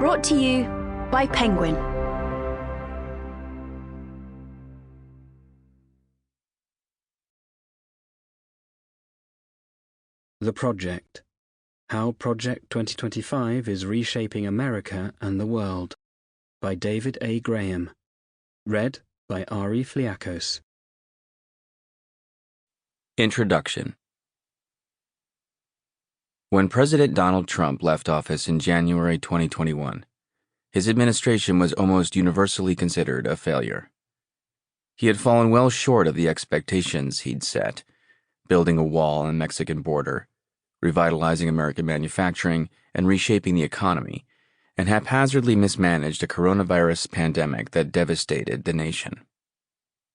Brought to you by Penguin. The Project. How Project 2025 is Reshaping America and the World, by David A. Graham. Read by Ari Fliakos. Introduction. When President Donald Trump left office in January 2021, his administration was almost universally considered a failure. He had fallen well short of the expectations he'd set, building a wall on the Mexican border, revitalizing American manufacturing, and reshaping the economy, and haphazardly mismanaged a coronavirus pandemic that devastated the nation.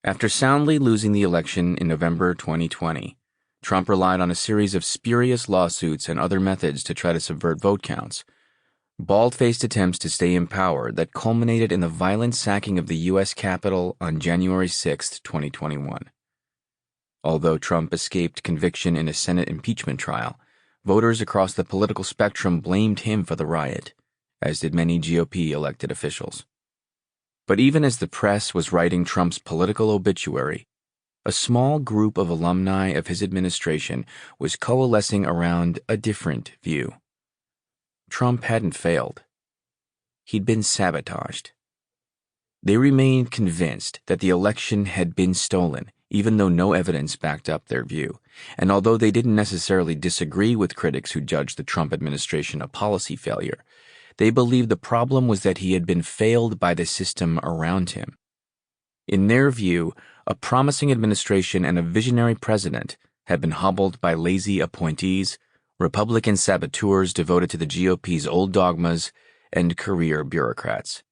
After soundly losing the election in November 2020, Trump relied on a series of spurious lawsuits and other methods to try to subvert vote counts, bald-faced attempts to stay in power that culminated in the violent sacking of the U.S. Capitol on January 6, 2021. Although Trump escaped conviction in a Senate impeachment trial, voters across the political spectrum blamed him for the riot, as did many GOP elected officials. But even as the press was writing Trump's political obituary, a small group of alumni of his administration was coalescing around a different view. Trump hadn't failed. He'd been sabotaged. They remained convinced that the election had been stolen, even though no evidence backed up their view, and although they didn't necessarily disagree with critics who judged the Trump administration a policy failure, they believed the problem was that he had been failed by the system around him. In their view, a promising administration and a visionary president had been hobbled by lazy appointees, Republican saboteurs devoted to the GOP's old dogmas, and career bureaucrats.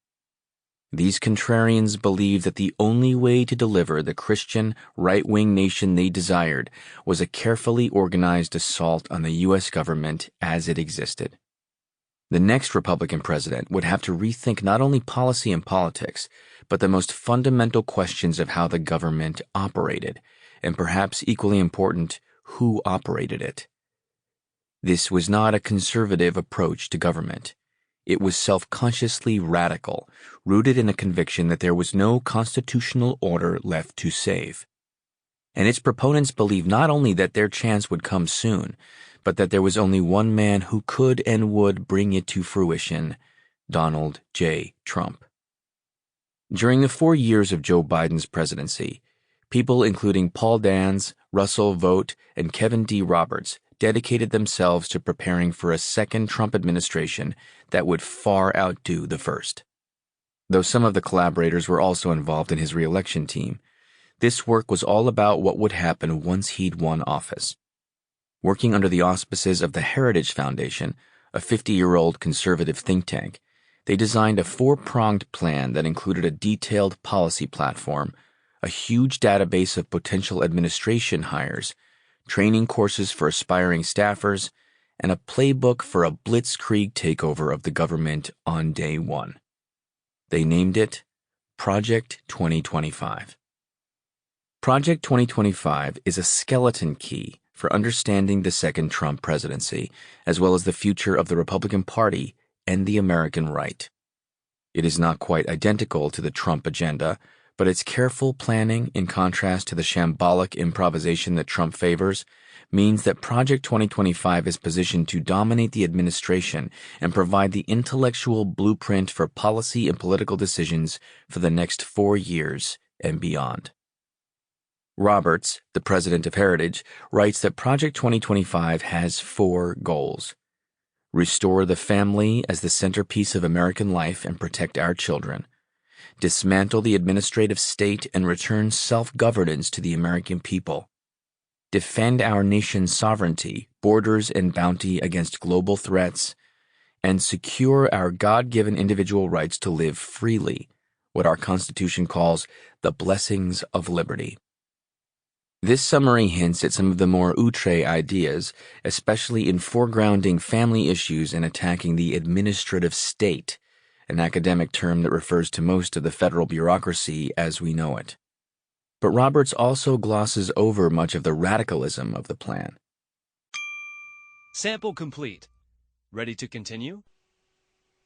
These contrarians believed that the only way to deliver the Christian, right-wing nation they desired was a carefully organized assault on the U.S. government as it existed. The next Republican president would have to rethink not only policy and politics, but the most fundamental questions of how the government operated, and perhaps equally important, who operated it. This was not a conservative approach to government. It was self-consciously radical, rooted in a conviction that there was no constitutional order left to save. And its proponents believed not only that their chance would come soon, but that there was only one man who could and would bring it to fruition: Donald J. Trump. During the 4 years of Joe Biden's presidency, people including Paul Dans, Russell Vogt, and Kevin D. Roberts dedicated themselves to preparing for a second Trump administration that would far outdo the first. Though some of the collaborators were also involved in his re-election team, this work was all about what would happen once he'd won office. Working under the auspices of the Heritage Foundation, a 50-year-old conservative think tank, they designed a four-pronged plan that included a detailed policy platform, a huge database of potential administration hires, training courses for aspiring staffers, and a playbook for a blitzkrieg takeover of the government on day one. They named it Project 2025. Project 2025 is a skeleton key for understanding the second Trump presidency, as well as the future of the Republican Party and the American right. It is not quite identical to the Trump agenda, but its careful planning, in contrast to the shambolic improvisation that Trump favors, means that Project 2025 is positioned to dominate the administration and provide the intellectual blueprint for policy and political decisions for the next 4 years and beyond. Roberts, the president of Heritage, writes that Project 2025 has 4 goals: restore the family as the centerpiece of American life and protect our children, dismantle the administrative state and return self-governance to the American people, defend our nation's sovereignty, borders, and bounty against global threats, and secure our God-given individual rights to live freely, what our Constitution calls the blessings of liberty. This summary hints at some of the more outre ideas, especially in foregrounding family issues and attacking the administrative state, an academic term that refers to most of the federal bureaucracy as we know it. But Roberts also glosses over much of the radicalism of the plan. Sample complete. Ready to continue?